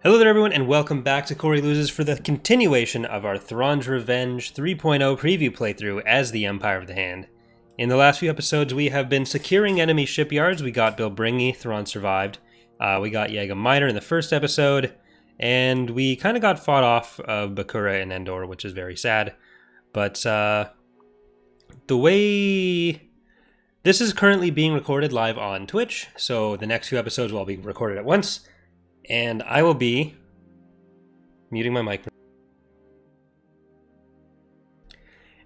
Hello there everyone and welcome back to Corey Loses for the continuation of our Thrawn's Revenge 3.0 preview playthrough as the Empire of the Hand. In the last few episodes we have been securing enemy shipyards. We got Bilbringi, Thrawn survived. We got Yaga Minor in the first episode, and we kind of got fought off of Bakura and Endor, which is very sad. But the way... This is currently being recorded live on Twitch, so the next few episodes will all be recorded at once. And I will be muting my mic.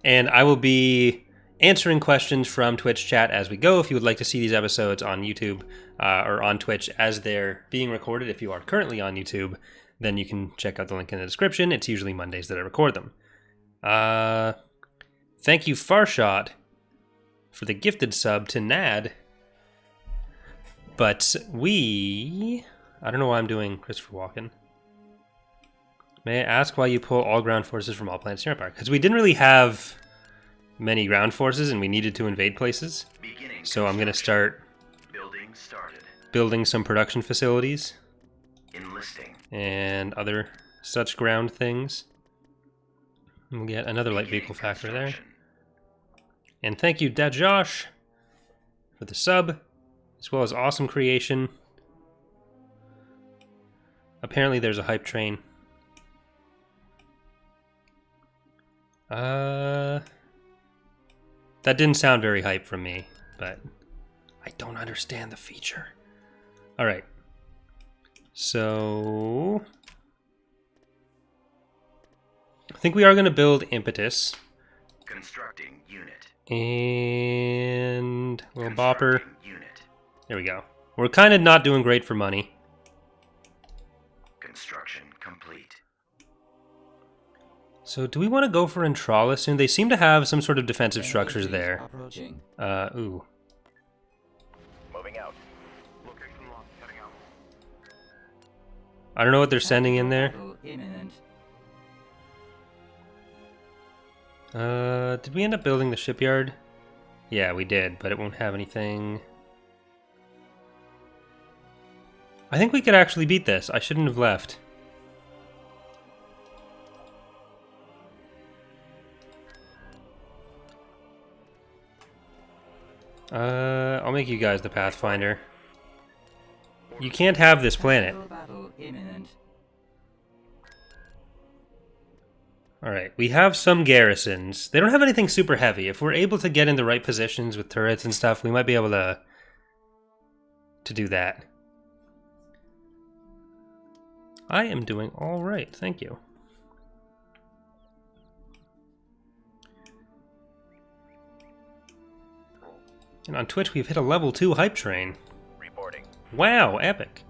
And I will be answering questions from Twitch chat as we go. If you would like to see these episodes on YouTube or on Twitch as they're being recorded, if you are currently on YouTube, then you can check out the link in the description. It's usually Mondays that I record them. Thank you, Farshot, for the gifted sub to Nad. But I don't know why I'm doing Christopher Walken. May I ask why you pull all ground forces from all planets in your empire? Because we didn't really have many ground forces and we needed to invade places. So I'm going to start building some production facilities. And other such ground things. We'll get another light vehicle factory there. And thank you, Dajosh, for the sub, as well as awesome creation. Apparently there's a hype train. That didn't sound very hype from me, but I don't understand the feature. Alright. So I think we are going to build Impetus. Constructing unit. And little bopper. Unit. There we go. We're kind of not doing great for money. Construction complete. So do we want to go for Entrala soon? They seem to have some sort of defensive structures there. Ooh. Moving out. I don't know what they're sending in there. Did we end up building the shipyard? Yeah, we did, but it won't have anything. I think we could actually beat this. I shouldn't have left. I'll make you guys the Pathfinder. You can't have this planet. Alright, we have some garrisons. They don't have anything super heavy. If we're able to get in the right positions with turrets and stuff, we might be able to do that. I am doing all right, thank you. And on Twitch, we've hit a level 2 hype train. Reporting. Wow, epic.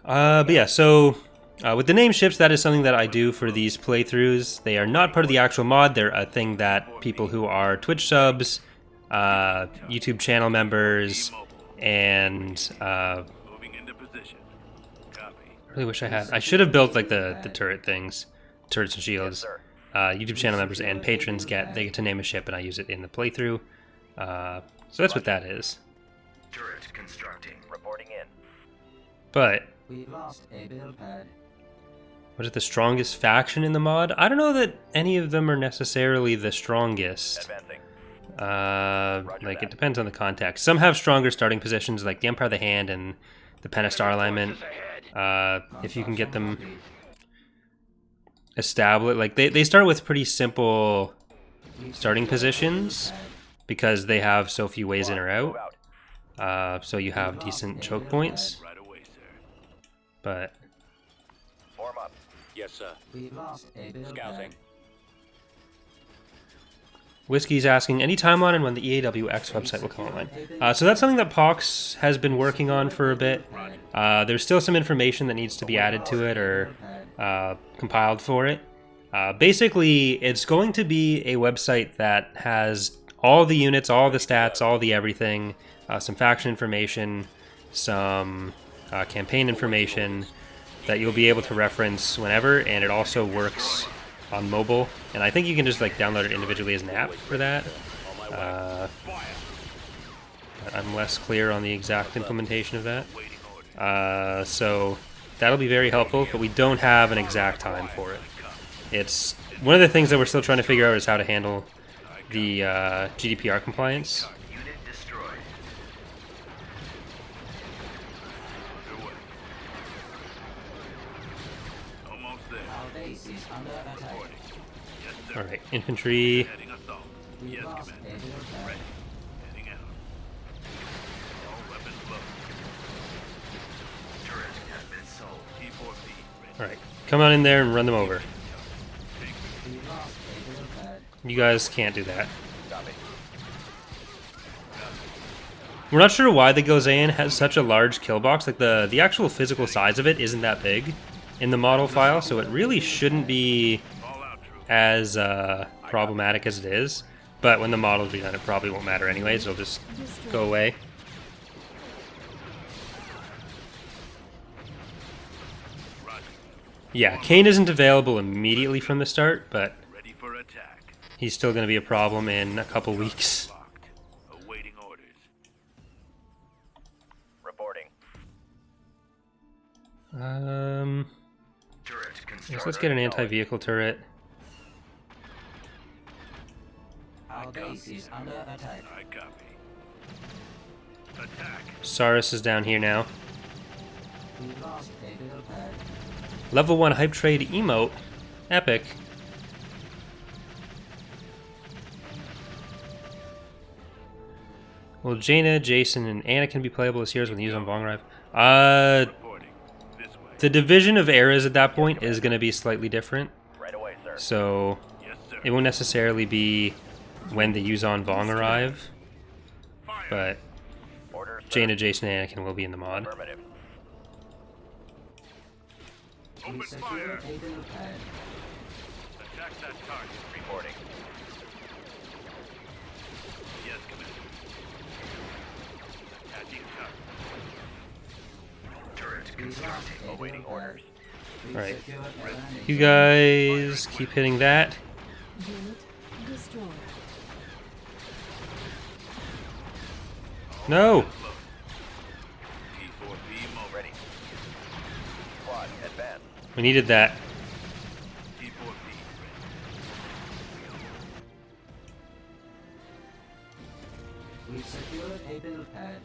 But yeah, so with the name ships, that is something that I do for these playthroughs. They are not part of the actual mod. They're a thing that people who are Twitch subs, YouTube channel members, and I really wish I had. I should have built like the turret things, turrets and shields. YouTube channel members and patrons get to name a ship, and I use it in the playthrough. So that's what that is. Turret constructing. Reporting in. But we lost a build pad. Was it the strongest faction in the mod? I don't know that any of them are necessarily the strongest. Like it depends on the context. Some have stronger starting positions, like the Empire of the Hand and the Pentastar alignment. If you can get them established, like they start with pretty simple starting positions because they have so few ways in or out. So you have decent choke points. But form up. Yes, sir. We've lost a scouting. Whiskey's asking any timeline on when the EAWX website will come online. So that's something that Pox has been working on for a bit. There's still some information that needs to be added to it or compiled for it. Basically, it's going to be a website that has all the units, all the stats, all the everything, some faction information, some campaign information that you'll be able to reference whenever, and it also works on mobile, and I think you can just like download it individually as an app for that. But I'm less clear on the exact implementation of that. So That'll be very helpful, but we don't have an exact time for it. It's one of the things that we're still trying to figure out is how to handle the GDPR compliance. Alright, infantry. Alright, come on in there and run them over. You guys can't do that. We're not sure why the Gozan has such a large kill box. Like the actual physical size of it isn't that big in the model file, so it really shouldn't be as problematic as it is. But when the model's redone, it probably won't matter anyways. It'll just go away. Yeah, Kane isn't available immediately from the start, but he's still going to be a problem in a couple weeks. Yes, let's get an anti-vehicle turret. Our base is under attack. I copy. Attack. Saurus is down here now. We lost a build pad. Level 1 hype trade emote. Epic. Will Jaina, Jason, and Anakin be playable as heroes when used on Vong Rive? The division of eras at that point is going to be slightly different. Right away, sir. So it won't necessarily be when the Yuzon Vong arrive, but Jaina, Jason, and Anakin will be in the mod. Affirmative. We Open secure fire. a build pad. Attack that target. Reporting. Yes, Commander. Attacking target. Turret constructing. Awaiting orders. We Alright. secured a You guys keep hitting that. Unit destroyed. No! T4B mo ready. Squad, advance. We needed that. T4B ready. We secured a build pad.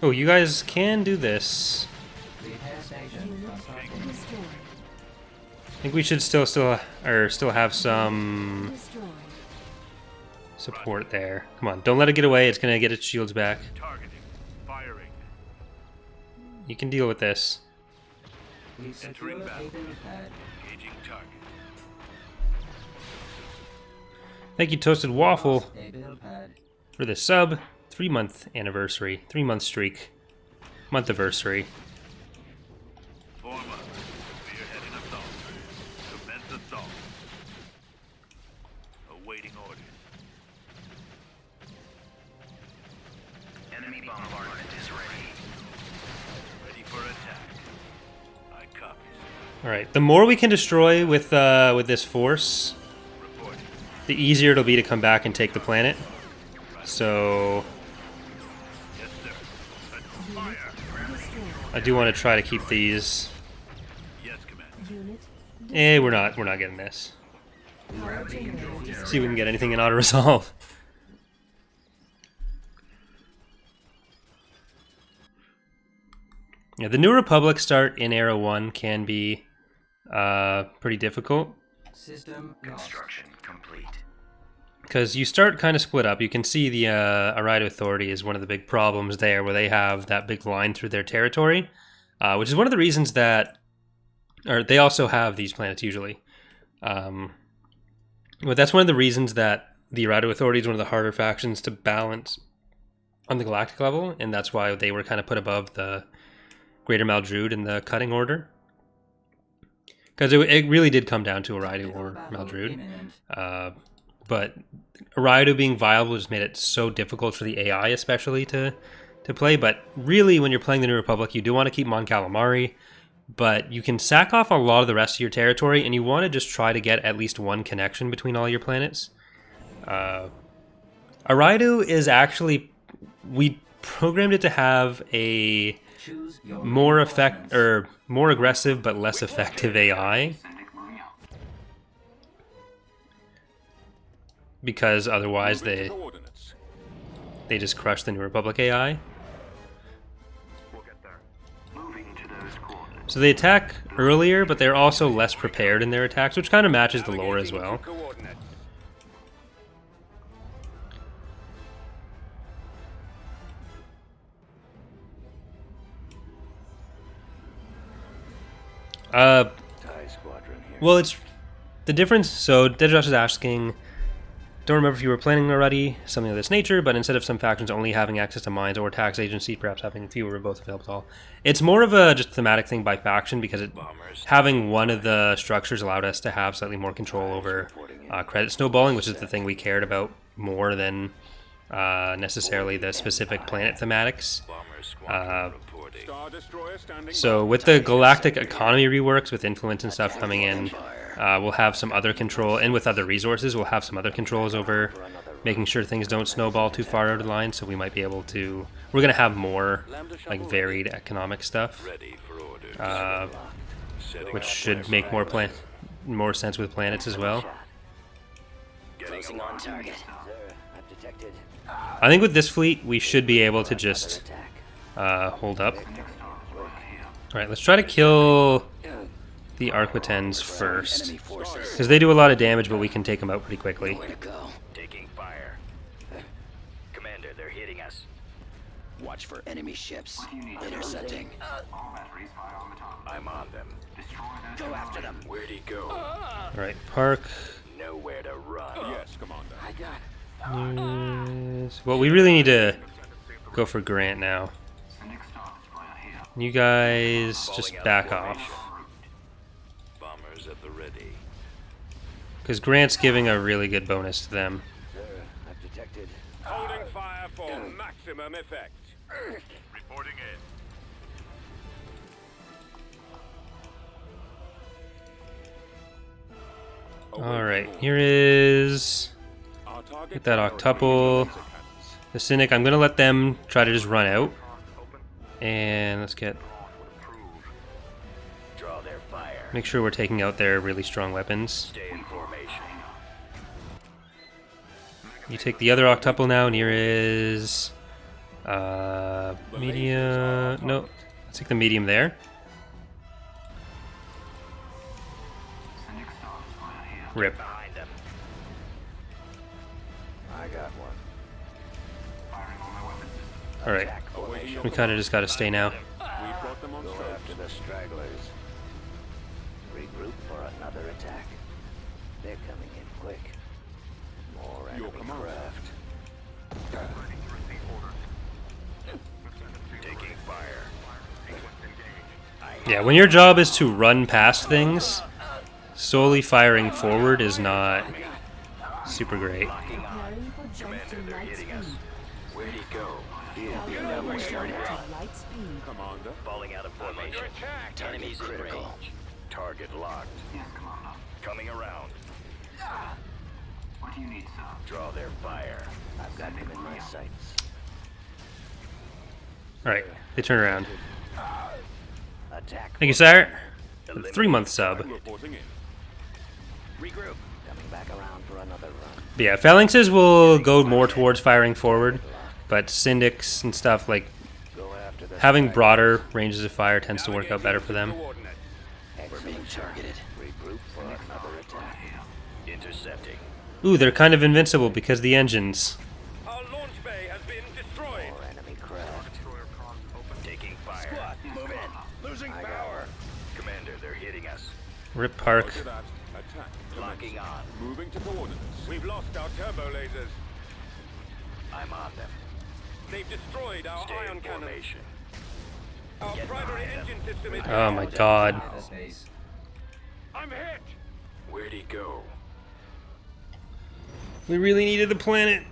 Oh, you guys can do this. Repair station Unit constructed. destroyed. I think we should still have some Destroyed. support there. Come on, don't let it get away. It's gonna get its shields back. Targeting. Firing. You can deal with this. We secured a battle. build pad. Engaging target. Thank you, Toasted Waffle, Lost a build pad. for the sub. 3-month anniversary. 3-month streak. Month-iversary. Form up. Spearheading assault. Commence assault. Awaiting orders. Enemy bombardment is ready. Ready for attack. I copy. Alright, the more we can destroy with this force, Reporting. the easier it'll be to come back and take the planet. So Yes, sir. Fire. Destroyed. I do want to try to keep these. Yes, Commander. Unit We're not getting this. power generator destroyed. See if we can get anything in auto resolve. Yeah, the New Republic start in Era 1 can be pretty difficult System lost. Construction complete. because you start kind of split up. You can see the Araido Authority is one of the big problems there, where they have that big line through their territory, which is one of the reasons that, or they also have these planets usually. But that's one of the reasons that the Araido Authority is one of the harder factions to balance on the galactic level, and that's why they were kind of put above the Greater Maldrude in the cutting order. Because it really did come down to Araido or Battle Maldrude. imminent. But Araido being viable just made it so difficult for the AI especially to play. But really, when you're playing the New Republic, you do want to keep Mon Calamari, but you can sack off a lot of the rest of your territory, and you want to just try to get at least one connection between all your planets. Araido is actually... programmed it to have a Choose your more aggressive but less effective AI, because otherwise they just crush the New Republic AI. So they attack earlier, but they're also less prepared in their attacks, which kind of matches the lore as well. Well, it's the difference. So Deadjosh is asking, don't remember if you were planning already something of this nature, but instead of some factions only having access to mines or tax agency, perhaps having fewer or both available to all. It's more of a just thematic thing by faction, because having one of the structures allowed us to have slightly more control over credit snowballing, which is the thing we cared about more than necessarily the specific planet thematics. So with the galactic economy reworks, with influence and stuff coming in, we'll have some other control, and with other resources, we'll have some other controls over making sure things don't snowball too far out of line. So we might be able to. We're gonna have more like varied economic stuff, which should make more sense with planets as well. Closing on target. I've detected. I think with this fleet, we should be able to just hold up. All right, let's try to kill the Arquitens first, because they do a lot of damage, but we can take them out pretty quickly. Where to go? Taking fire. Commander, they're hitting us. Watch for enemy ships. Intercepting. I'm on them. Go after them. Where'd he go? All right, park. Nowhere to run. Yes, Commander. I got. Well, we really need to go for Grant now. You guys just back off, Bombers at the ready. because Grant's giving a really good bonus to them. Sir, I've detected. Holding fire for maximum effect. Reporting in. All right, here is get that octuple. The Cynic, I'm gonna let them try to just run out, and let's get Draw their fire. make sure we're taking out their really strong weapons. Stay in formation. You take the other octuple now, and here is medium. No, let's take the medium there. Rip. Behind them. I got one. All right, we kind of just got to stay now. Go after the stragglers. Regroup for another attack. They're coming in quick. More enemy craft. Taking fire. Yeah, when your job is to run past things, solely firing forward is not super great. Preparing for jump to light speed. Where'd he go? Calculating jump to light speed. Commander. Falling out of formation. Enemies in range. Target locked. Yes, Commander. Coming around. What do you need, sir? Draw their fire. I've got them in my sights. All right, they turn around. Attack. Thank you, sire. For the 3-month sub. Reporting in. Regroup. Coming back around for another run. But yeah, phalanxes will go more towards firing forward, but syndics and stuff, like Go after the having broader ranges of fire tends to work out better for them. We're being targeted. Regroup for another attack. Intercepting. Ooh, they're kind of invincible because the engines. Our launch bay has been destroyed. More enemy craft. Taking fire. Move in. Losing power. Commander, they're hitting us. Rip Park. Attack. Locking on. Moving to coordinates. We've lost our turbo lasers. I'm on them. They've destroyed our ion cannon. Our primary engine system is Oh my god. space. I'm hit. Where'd he go? We really needed the planet.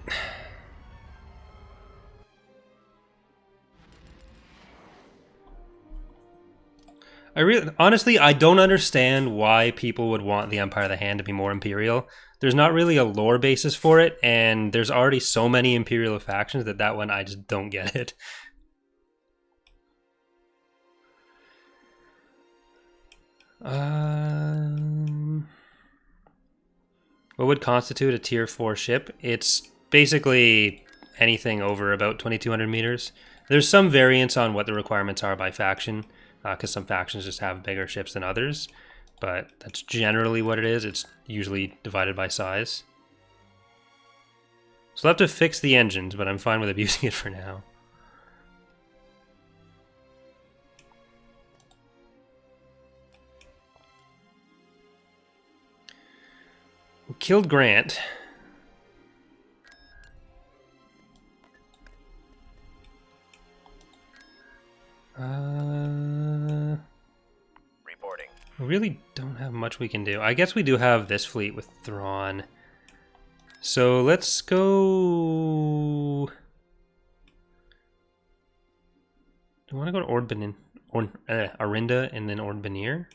Honestly, I don't understand why people would want the Empire of the Hand to be more Imperial. There's not really a lore basis for it, and there's already so many Imperial factions that one I just don't get it. What would constitute a tier 4 ship? It's basically anything over about 2,200 meters. There's some variance on what the requirements are by faction, because some factions just have bigger ships than others, but that's generally what it is. It's usually divided by size. So I'll have to fix the engines, but I'm fine with abusing it for now. We killed Grant. Reporting. We really don't have much we can do. I guess we do have this fleet with Thrawn. So let's go... Do I want to go to Arinda and then Ordbanir?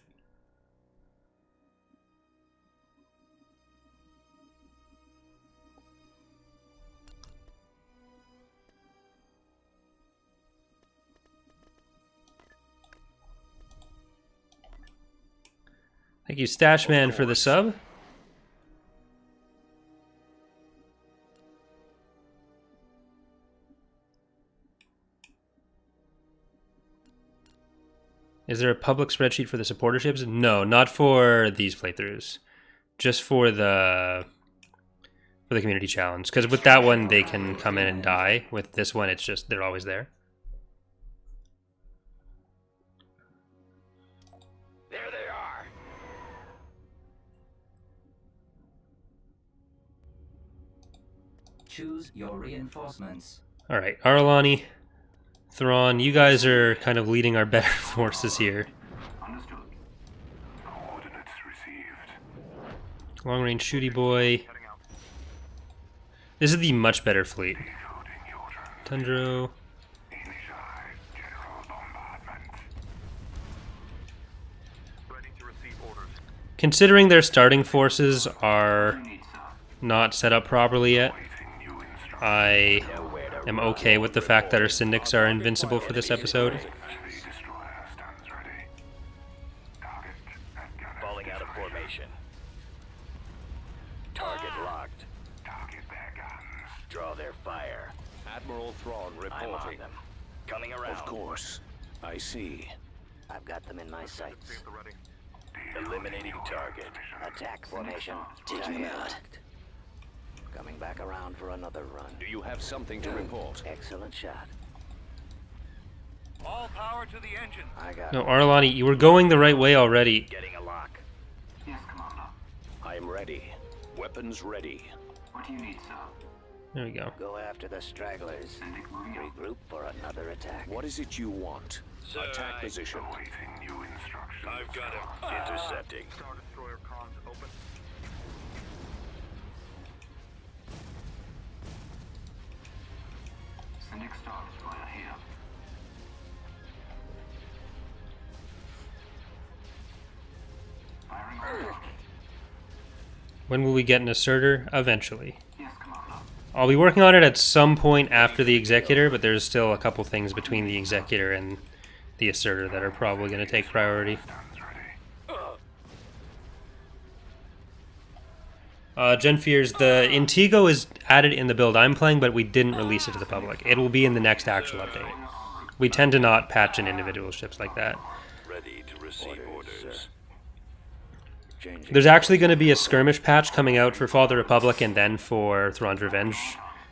Thank you, Stashman, for the sub. Is there a public spreadsheet for the supporter ships? No, not for these playthroughs. Just for the community challenge. Because with that one, they can come in and die. With this one, it's just they're always there. There they are. Choose your reinforcements. All right, Aralani, Thrawn, you guys are kind of leading our better forces here. Understood. Coordinates received. Long range shooty boy. This is the much better fleet. Tundro. Initialize general bombardment. Ready to receive orders. Considering their starting forces are not set up properly yet, I am okay with the fact that our syndics are invincible for this episode. Falling out of formation. Target locked. Target their guns. Draw their fire. Admiral Thrawn I'm on reporting. them. Coming around. Of course. I see. I've got them in my sights. Eliminating target. Attack formation. Taking it out. Coming back around for another run. Do you have something to report? Excellent shot. All power to the engine. I got No, Aralani, you were going the right way already. Getting a lock. Yes, Commander. I am ready. Weapons ready. What do you need, sir? There we go. Go after the stragglers. Syndic moving out. Regroup for another attack. What is it you want? Attack position. Awaiting new instructions. I've got him. Intercepting. Star Destroyer comms open. Syndic Star Destroyer here. Firing on target. When will we get an asserter? Eventually. Yes, Commander. I'll be working on it at some point after the Executor, but there's still a couple things between the Executor and the asserter that are probably going to take priority. Guns ready. Gen Fears, the Intigo is added in the build I'm playing, but we didn't release it to the public. It will be in the next actual update. We tend to not patch in individual ships like that. Ready to receive orders. Changing. There's actually going to be a skirmish patch coming out for Fall of the Republic and then for Thrawn's Revenge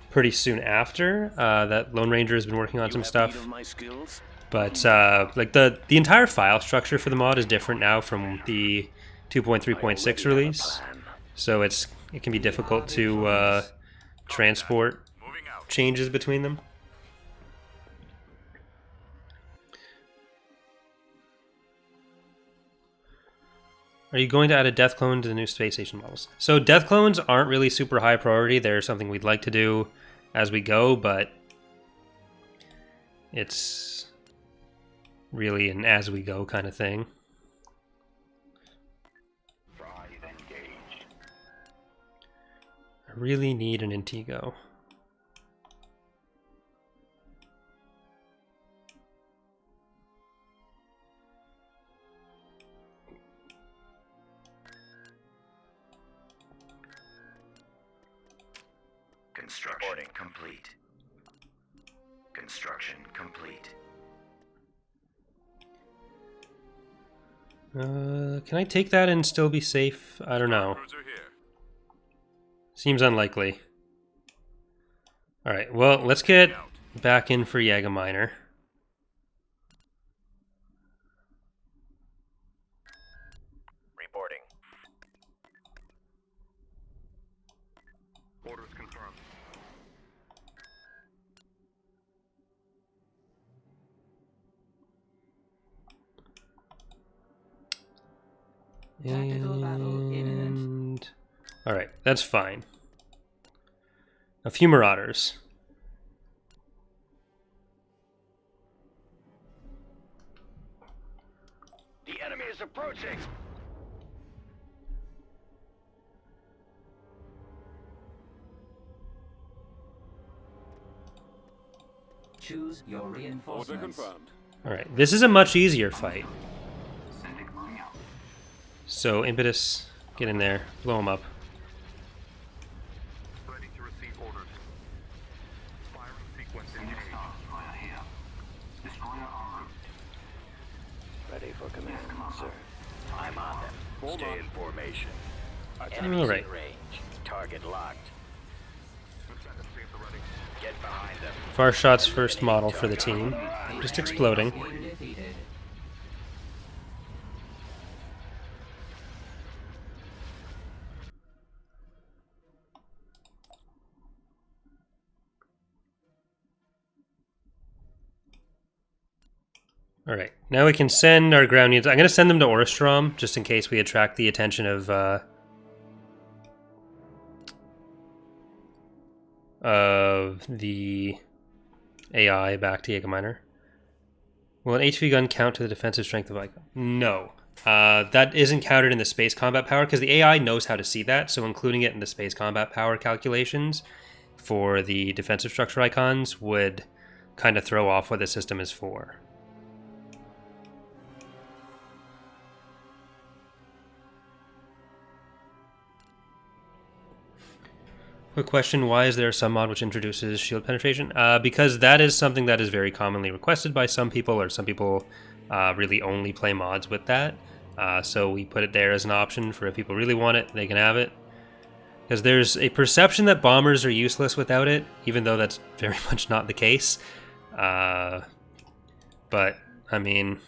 pretty soon after. That Lone Ranger has been working on some Need stuff. of my skills? But like the entire file structure for the mod is different now from the 2.3.6 release. So it can be difficult to transport changes between them. Are you going to add a death clone to the new space station models? So death clones aren't really super high priority. They're something we'd like to do as we go, but it's really an as-we-go kind of thing. I really need an Intego. Construction complete. Construction complete. Can I take that and still be safe? I don't know. Seems unlikely. Alright, well, let's get back in for Jägerminer. Reporting. Orders confirmed. Tactical battle imminent. And... Alright, that's fine. A few Marauders. The enemy is approaching. Choose your Order reinforcements. confirmed. Alright, this is a much easier fight. So, Impetus, get in there, blow him up. Ready to receive orders. Firing sequence engaged. Ready for command, sir. I'm on them. Stay in formation. All right. In range. Target locked. Get behind them. Farshot's first model for the team. Just exploding. Been defeated. Alright, now we can send our ground units. I'm going to send them to Oristrom, just in case we attract the attention of the AI back to Jägerminer. Will an HV gun count to the defensive strength of Icon? No. That isn't counted in the space combat power, because the AI knows how to see that, so including it in the space combat power calculations for the defensive structure icons would kind of throw off what the system is for. Quick question, why is there a submod which introduces shield penetration? Because that is something that is very commonly requested by some people, or some people really only play mods with that. So we put it there as an option for if people really want it, they can have it. Because there's a perception that bombers are useless without it, even though that's very much not the case. But, I mean,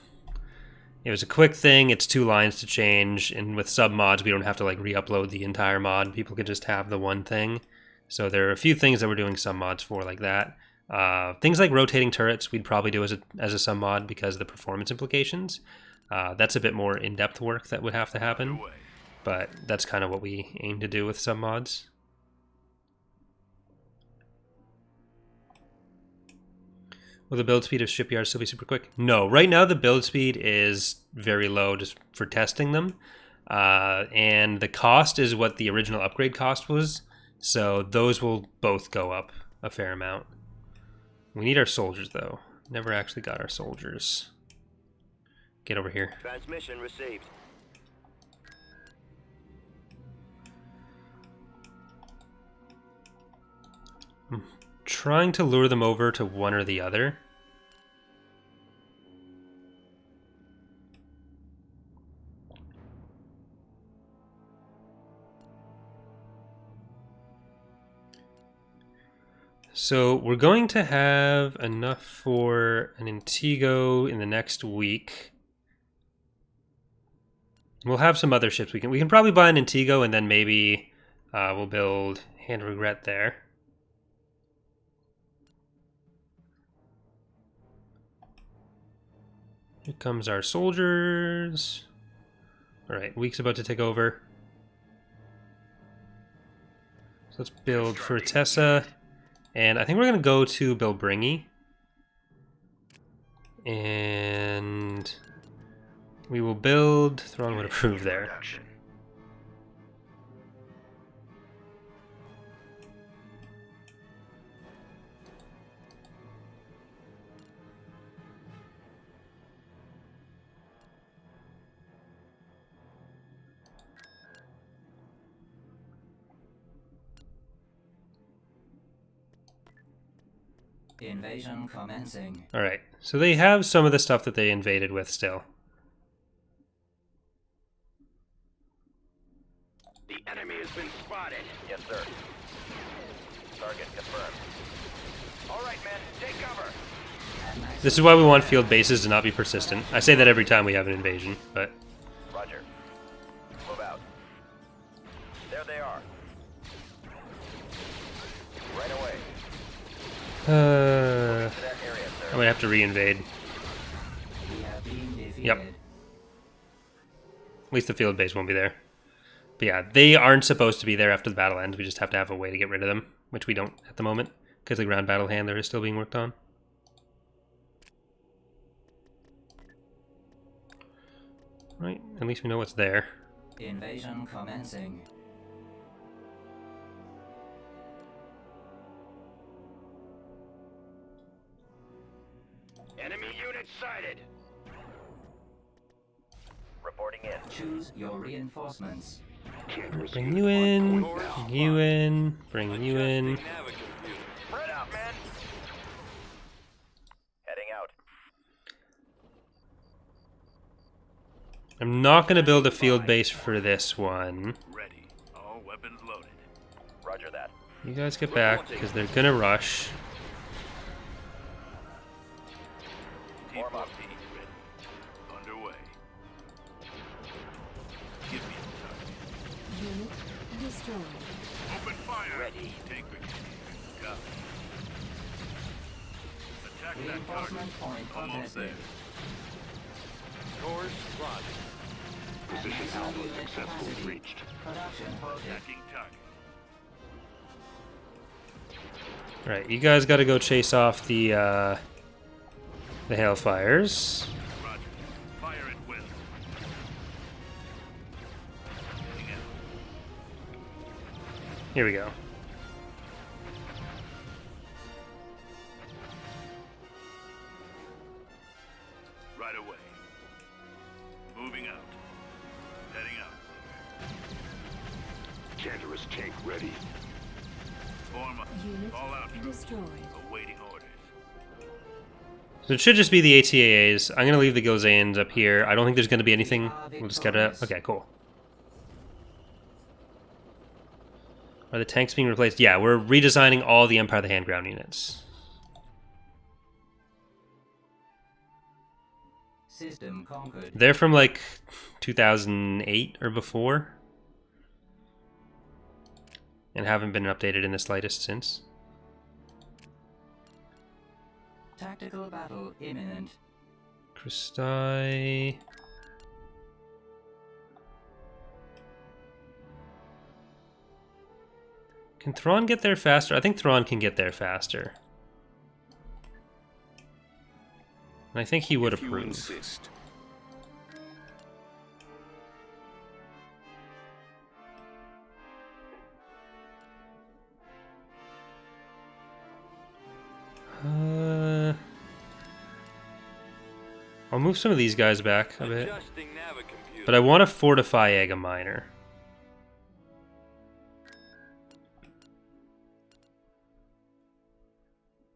it was a quick thing, it's 2 lines to change, and with submods we don't have to like re-upload the entire mod, people could just have the one thing. So there are a few things that we're doing some mods for like that. Things like rotating turrets we'd probably do as a sub mod because of the performance implications. That's a bit more in-depth work that would have to happen, but that's kind of what we aim to do with sub mods. Will the build speed of shipyards still be super quick? No, right now the build speed is very low just for testing them. And the cost is what the original upgrade cost was. So those will both go up a fair amount. We need our soldiers, though. Never actually got our soldiers. Get over here. Transmission received. I'm trying to lure them over to one or the other. So we're going to have enough for an Intego in the next week. We'll have some other ships. We can probably buy an Intego and then maybe we'll build Hand of Regret there. Here comes our soldiers. All right, week's about to take over. So let's build for Tessa. And I think we're going to go to Bilbringi. And We will build. Thrawn would approve there. Production. Invasion commencing. Alright, so they have some of the stuff that they invaded with still. The enemy has been spotted. Yes, sir. Target confirmed. All right, men, take cover. This is why we want field bases to not be persistent. I say that every time we have an invasion, but... Roger. Move out. There they are. Right away. To that area, sir. I might have to re-invade. We have been defeated. Yep. At least the field base won't be there. But yeah, they aren't supposed to be there after the battle ends. We just have to have a way to get rid of them, which we don't at the moment, because the ground battle handler is still being worked on. Right, at least we know what's there. Invasion commencing. Enemy unit sighted. Reporting in. Choose your reinforcements. Bring you in, bring you in, bring you in. Spread out, men. Heading out. I'm not going to build a field base for this one. Ready. All weapons loaded. Roger that. You guys get back, because they're going to rush. Form up. Ready. Underway. Give me the target. Unit destroyed. Open fire. Ready. Take the got it. Attack that target. Reinforcement point Almost there. contested. Course plotted. Position Alpha successfully reached. Production halted. Attacking target. Right, you guys got to go chase off the Hailfires. Roger. Fire at will. Heading out. Here we go. Right away. Moving out. Heading out. Tantalus tank ready. Form up. Unit All out troops. destroyed. Awaiting orders. So it should just be the ATAAs. I'm going to leave the Gilzans up here. I don't think there's going to be anything. We'll just get it. Okay, cool. Are the tanks being replaced? Yeah, we're redesigning all the Empire of the Hand ground units. System conquered. They're from like 2008 or before. And haven't been updated in the slightest since. Tactical battle imminent. Christi. Can Thrawn get there faster? I think Thrawn can get there faster. And I think he would If you approve. insist. I'll move some of these guys back a bit. Adjusting navicomputer. But I want to fortify Ega Minor.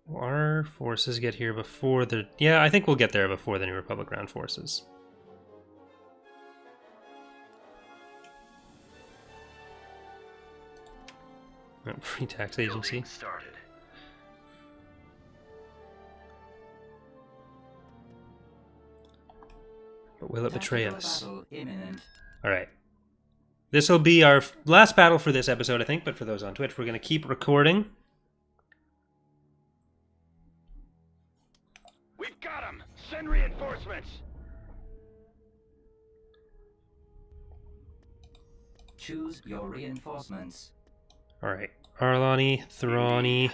Will our forces get here before the... Yeah, I think we'll get there before the New Republic ground forces. Free tax agency. Started. But will it betray Tactical us? battle imminent. Alright. This will be our last battle for this episode, I think, but for those on Twitch, we're going to keep recording. We've got them. Send reinforcements. Choose your reinforcements. Alright. Arlani, Thrawny,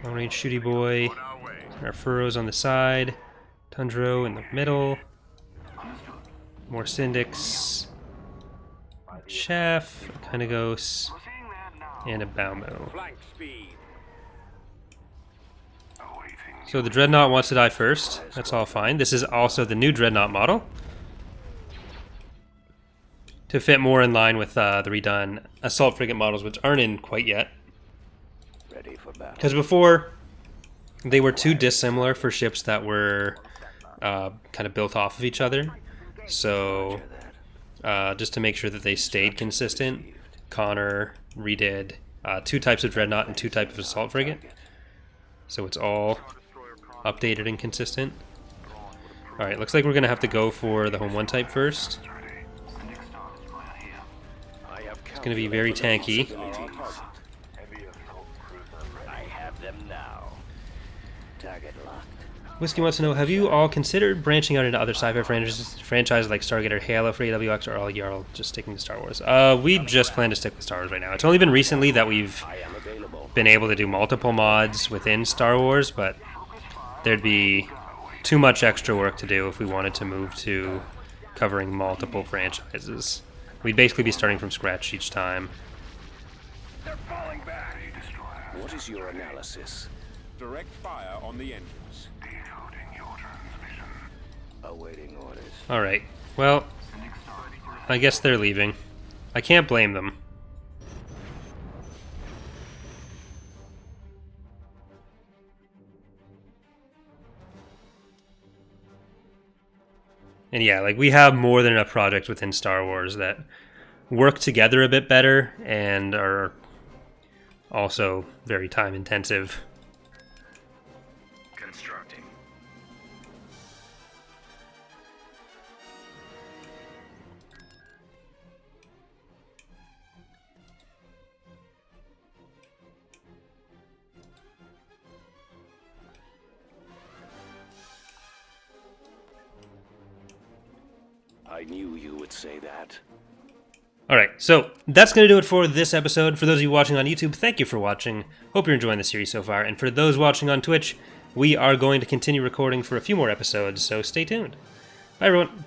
Long Range Shooty Boy, On our way. our Furrows on the side, Tundro in the middle. More Syndics. Chef, a Kynagos, and a Baumo. Flank speed. So the Dreadnought wants to die first. That's all fine. This is also the new Dreadnought model, to fit more in line with the redone Assault Frigate models, which aren't in quite yet. Ready for battle. Because before, they were too dissimilar for ships that were kind of built off of each other. So just to make sure that they stayed consistent, Connor redid 2 types of Dreadnought and 2 types of Assault Frigate. So it's all updated and consistent. Alright, looks like we're going to have to go for the Home 1 type first. It's going to be very tanky. I have them now. Target locked. Whiskey wants to know, have you all considered branching out into other sci-fi franchises like Stargate or Halo for AWX, or all y'all just sticking to Star Wars? We just plan to stick with Star Wars right now. It's only been recently that we've been able to do multiple mods within Star Wars, but there'd be too much extra work to do if we wanted to move to covering multiple franchises. We'd basically be starting from scratch each time. They're falling back. What is your analysis? Direct fire on the engines. Awaiting orders. Alright, well, I guess they're leaving. I can't blame them. And yeah, like, we have more than enough projects within Star Wars that work together a bit better and are also very time intensive. Constructing. I knew you would say that. Alright, so that's going to do it for this episode. For those of you watching on YouTube, thank you for watching. Hope you're enjoying the series so far. And for those watching on Twitch, we are going to continue recording for a few more episodes, so stay tuned. Bye, everyone.